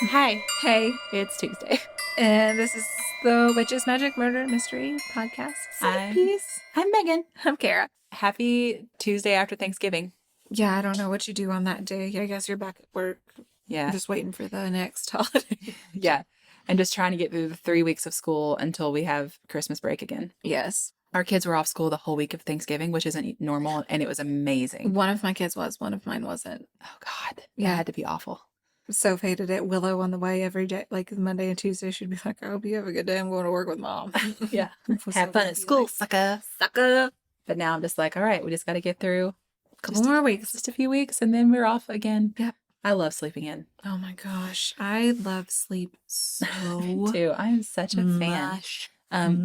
Hi, Hey, it's Tuesday. and this is the Witches, Magic, Murder, Mystery podcast. Side piece. I'm Megan. I'm Kara. Happy Tuesday after Thanksgiving. Yeah, I don't know what you do on that day. I guess you're back at work. Yeah. Just waiting for the next holiday. Yeah. I'm just trying to get through the 3 weeks of school until we have Christmas break again. Yes. Our kids were off school the whole week of Thanksgiving, which isn't normal, and it was amazing. One of my kids was, one of mine wasn't. Oh, God. That Yeah. had to be awful. So hated it. Willow on the way every day, like Monday and Tuesday, she'd be like, I hope you have a good day. I'm going to work with mom. Yeah. Was Have so fun happy, at school, like, sucker. sucker. But now I'm just like, all right, we just got to get through Couple more weeks. just a few weeks, and then we're off again. Yep. I love sleeping in. Oh my gosh. I love sleep so too. I am such a fan.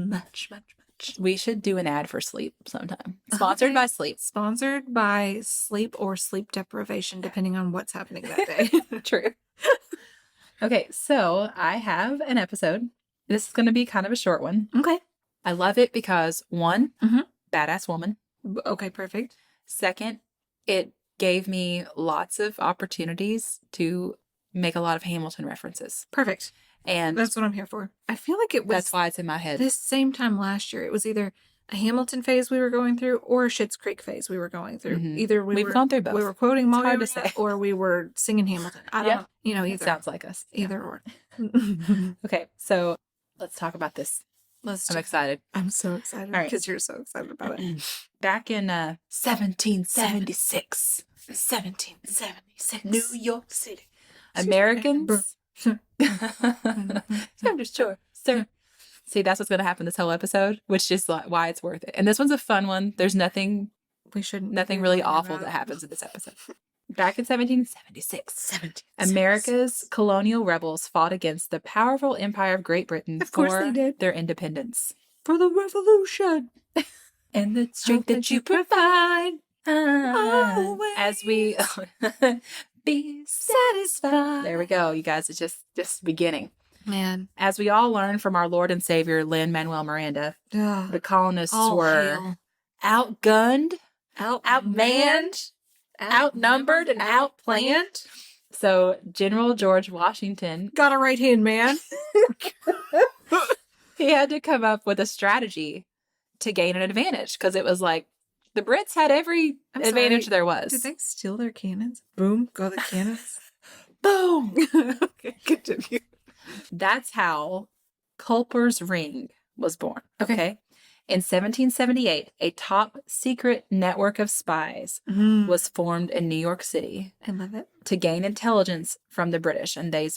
Much. We should do an ad for sleep sometime. Sponsored by Sleep. Sponsored by sleep or sleep deprivation, depending on what's happening that day. True. Okay, so I have an episode. This is going to be kind of a short one. Okay. I love it because one, badass woman. Okay, perfect. Second, it gave me lots of opportunities to make a lot of Hamilton references. Perfect. And that's what I'm here for. I feel like it was that's why it's in my head. This same time last year, it was either a Hamilton phase we were going through or a Schitt's Creek phase we were going through. Either we've gone through both. We were quoting Mario hard to say. or we were singing Hamilton. I don't know. You know, either. It sounds like us. Either or. Okay, so let's talk about this. I'm excited. I'm so excited because you're so excited about it. Back in 1776. 1776. New York City. Americans. I'm just sure, sir. See, that's what's going to happen this whole episode, which is why it's worth it. And this one's a fun one. There's nothing really awful that happens in this episode. Back in 1776, America's colonial rebels fought against the powerful Empire of Great Britain for their independence. For the revolution. And the strength that you provide. As we be satisfied. There we go, you guys. It's just beginning. Man. As we all learned from our Lord and Savior, Lin-Manuel Miranda, the colonists were outgunned, outmanned, outnumbered, and outplanned. So General George Washington got a right-hand man. He had to come up with a strategy to gain an advantage because it was like the Brits had every advantage there was. Did they steal their cannons? Boom, go the cannons. Boom. Okay, continue. That's how Culper's Ring was born. Okay. In 1778, a top secret network of spies was formed in New York City. I love it. To gain intelligence from the British, and they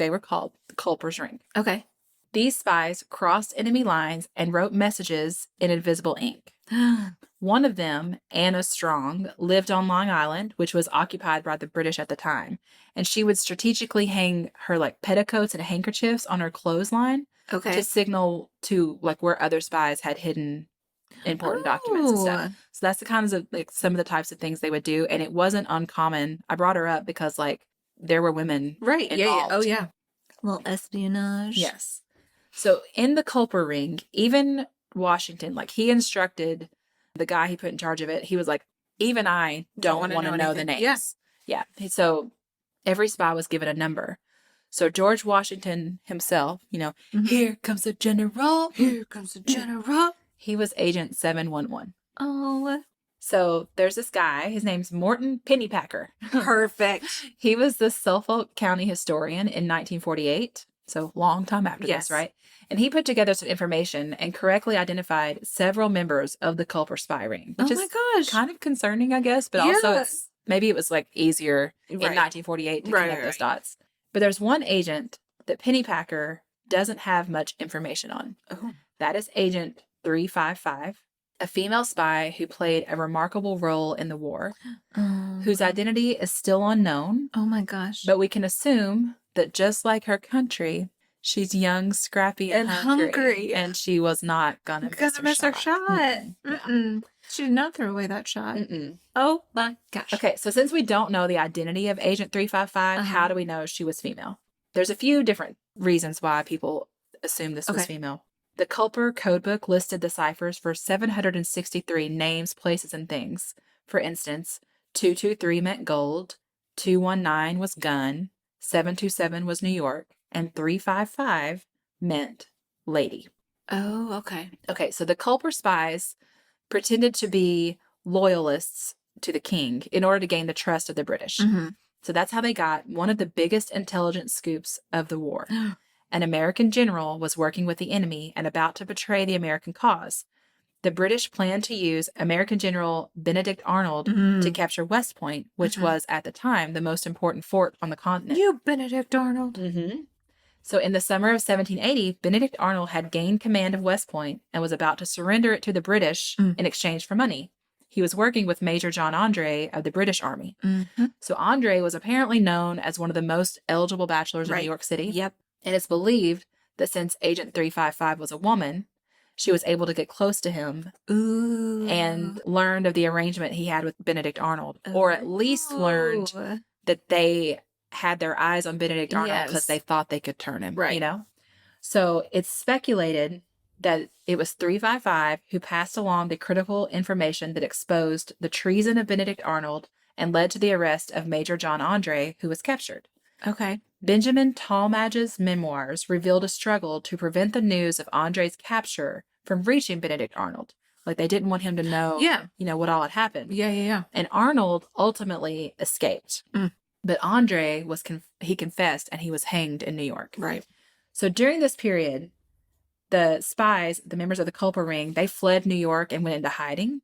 were called the Culper's Ring. Okay. These spies crossed enemy lines and wrote messages in invisible ink. One of them, Anna Strong, lived on Long Island, which was occupied by the British at the time. And she would strategically hang her petticoats and handkerchiefs on her clothesline to signal to where other spies had hidden important documents and stuff. So that's the kinds of some of the types of things they would do. And it wasn't uncommon. I brought her up because there were women involved. Yeah. Oh yeah. Little espionage. Yes. So in the Culper Ring, even Washington, he instructed the guy he put in charge of it. He was like, even I don't want to know the names. Yes. Yeah. So every spy was given a number. So George Washington himself, here comes the general. Here comes the general. He was Agent 711. Oh. So there's this guy. His name's Morton Pennypacker. Perfect. He was the Suffolk County historian in 1948. So long time after this, right? And he put together some information and correctly identified several members of the Culper spy ring, which is kind of concerning, I guess. But also, maybe it was easier in 1948 to connect those dots. But there's one agent that Pennypacker doesn't have much information on. Oh. That is Agent 355, a female spy who played a remarkable role in the war, whose identity is still unknown. Oh my gosh! But we can assume that just like her country, she's young, scrappy, and hungry. And she was not gonna miss her shot. She did not throw away that shot. Oh my gosh. Okay, so since we don't know the identity of Agent 355, how do we know she was female? There's a few different reasons why people assume this was female. The Culper Codebook listed the ciphers for 763 names, places, and things. For instance, 223 meant gold, 219 was gun, 727 was New York, and 355 meant lady. Oh, okay. Okay, so the Culper spies pretended to be loyalists to the king in order to gain the trust of the British. Mm-hmm. So that's how they got one of the biggest intelligence scoops of the war. An American general was working with the enemy and about to betray the American cause. The British planned to use American General Benedict Arnold to capture West Point, which was at the time the most important fort on the continent. You Benedict Arnold. So in the summer of 1780, Benedict Arnold had gained command of West Point and was about to surrender it to the British in exchange for money. He was working with Major John Andre of the British Army. So Andre was apparently known as one of the most eligible bachelors in New York City. Yep. And it's believed that since Agent 355 was a woman, she was able to get close to him and learned of the arrangement he had with Benedict Arnold, or at least learned that they had their eyes on Benedict Arnold because they thought they could turn him, you know? So it's speculated that it was 355 who passed along the critical information that exposed the treason of Benedict Arnold and led to the arrest of Major John Andre, who was captured. Okay. Benjamin Talmadge's memoirs revealed a struggle to prevent the news of Andre's capture from reaching Benedict Arnold. Like, they didn't want him to know, you know, what all had happened. Yeah. And Arnold ultimately escaped. But Andre he confessed, and he was hanged in New York. Right. So during this period, the spies, the members of the Culper Ring, they fled New York and went into hiding.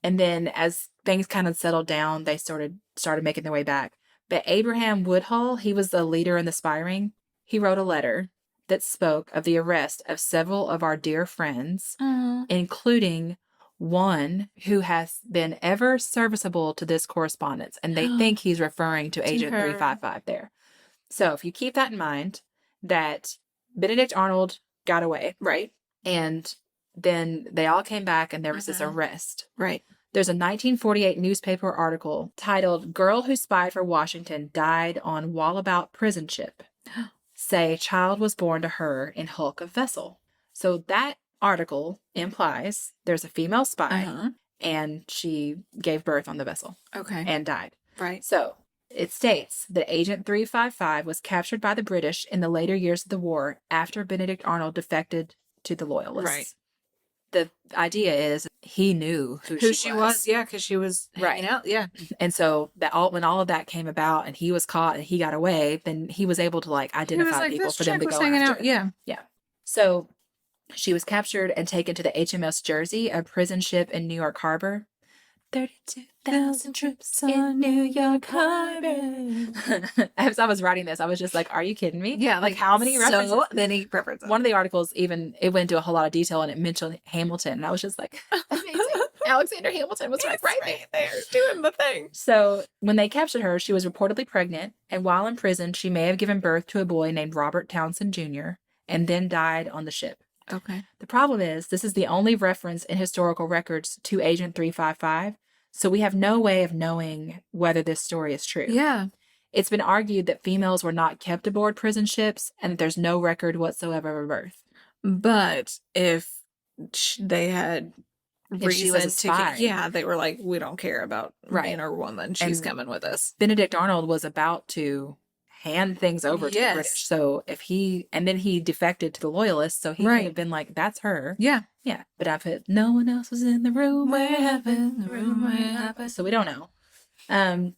And then as things kind of settled down, they started making their way back. But Abraham Woodhull, he was the leader in the spy ring. He wrote a letter that spoke of the arrest of several of our dear friends, including one who has been ever serviceable to this correspondence. And they think he's referring to Agent 355 there. So if you keep that in mind, that Benedict Arnold got away. Right. And then they all came back and there was this arrest. Right. There's a 1948 newspaper article titled "Girl Who Spied for Washington Died on Wallabout Prison Ship. Say child was born to her in hulk of vessel." So that article implies there's a female spy and she gave birth on the vessel. Okay. And died. Right. So it states that Agent 355 was captured by the British in the later years of the war after Benedict Arnold defected to the Loyalists. Right. The idea is he knew who she was. Yeah, because she was hanging out. Yeah. And so when all of that came about and he was caught and he got away, then he was able to like identify people for them to go after. Yeah. Yeah. So she was captured and taken to the HMS Jersey, a prison ship in New York Harbor. 32,000 troops in New York Harbor. As I was writing this, I was just like, are you kidding me? Yeah. Like how many references? So many references. One of the articles even, it went into a whole lot of detail and it mentioned Hamilton. And I was just like, amazing. Alexander Hamilton was right there doing the thing. So when they captured her, she was reportedly pregnant. And while in prison, she may have given birth to a boy named Robert Townsend Jr. and then died on the ship. Okay. The problem is, this is the only reference in historical records to Agent 355, so we have no way of knowing whether this story is true. Yeah. It's been argued that females were not kept aboard prison ships and that there's no record whatsoever of birth. But if they had If she was a spy. they were like, we don't care about man or woman. She's coming with us. Benedict Arnold was about to hand things over to the British. So and then he defected to the Loyalists, so he could have been like, that's her. Yeah. Yeah. But I put, no one else was in the room where it happened, the room where it happened. So we don't know.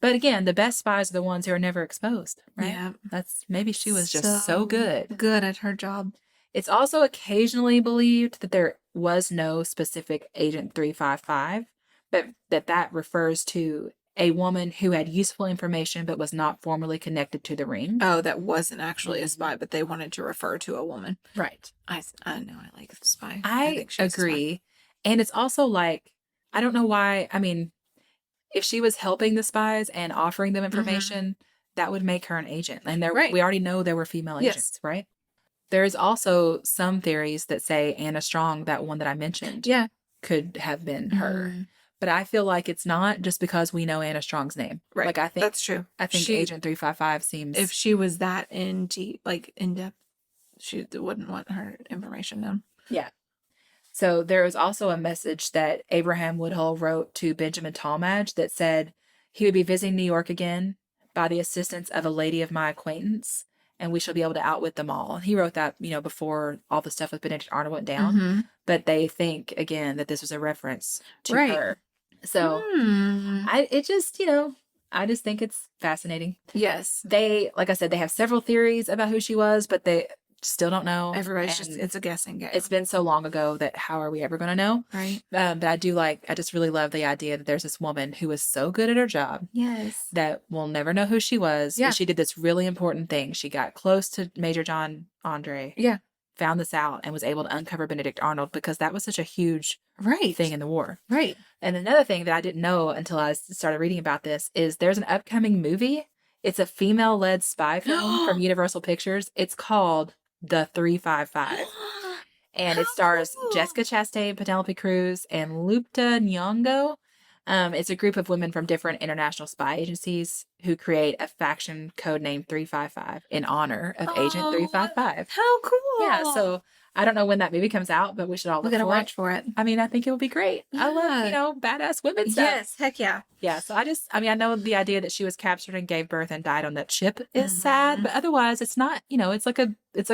But again, the best spies are the ones who are never exposed, right? Yeah. Maybe she was just so good. Good at her job. It's also occasionally believed that there was no specific Agent 355, but that refers to a woman who had useful information but was not formally connected to the ring. Oh, that wasn't actually a spy, but they wanted to refer to a woman. Right. I know, I like the spy. I think she was agree. And it's also like, I don't know why, I mean, if she was helping the spies and offering them information, that would make her an agent. And we already know there were female agents, right? There's also some theories that say Anna Strong, that one that I mentioned, could have been her. But I feel like it's not, just because we know Anna Strong's name. Right. Like, I think that's true. I think Agent 355 seems... If she was that in depth, she wouldn't want her information known. Yeah. So there was also a message that Abraham Woodhull wrote to Benjamin Talmadge that said he would be visiting New York again, by the assistance of a lady of my acquaintance, and we shall be able to outwit them all. He wrote that, before all the stuff with Benedict Arnold went down. Mm-hmm. But they think, again, that this was a reference to Right. her. So I just think it's fascinating. Yes. They, like I said, they have several theories about who she was, but they still don't know. Everybody's And it's a guessing game. it's been so long ago that how are we ever going to know? Right. But I just really love the idea that there's this woman who was so good at her job Yes. that we'll never know who she was. Yeah. But she did this really important thing. She got close to Major John Andre. Yeah. Found this out and was able to uncover Benedict Arnold because that was such a huge Right. thing in the war. Right. And another thing that I didn't know until I started reading about this is there's an upcoming movie. It's a female-led spy film from Universal Pictures. It's called The 355. And it stars cool. Jessica Chastain, Penelope Cruz, and Lupita Nyong'o. It's a group of women from different international spy agencies who create a faction codenamed 355 in honor of Agent 355. How cool. Yeah, so I don't know when that movie comes out, but we should all we look gotta for watch it. for it. I mean, I think it will be great. I love, badass women stuff. Yes, heck yeah. Yeah, so I know the idea that she was captured and gave birth and died on that ship is sad, but otherwise it's not, it's like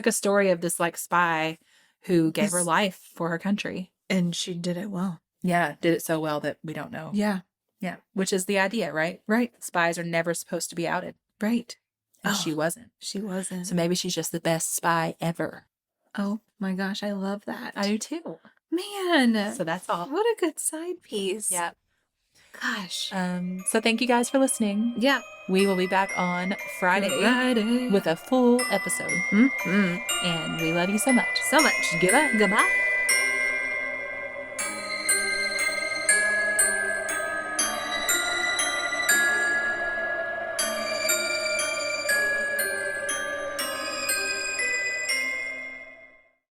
a story of this like spy who gave her life for her country. And she did it well. Yeah, did it so well that we don't know. Yeah. Yeah, which is the idea, right? Right. Spies are never supposed to be outed. Right. And she wasn't. She wasn't. So maybe she's just the best spy ever. Oh my gosh, I love that. I do too. Man. So that's all. What a good side piece. Yeah. Gosh. So thank you guys for listening. Yeah. We will be back on Friday with a full episode. Mm-hmm. And we love you so much. So much. Goodbye.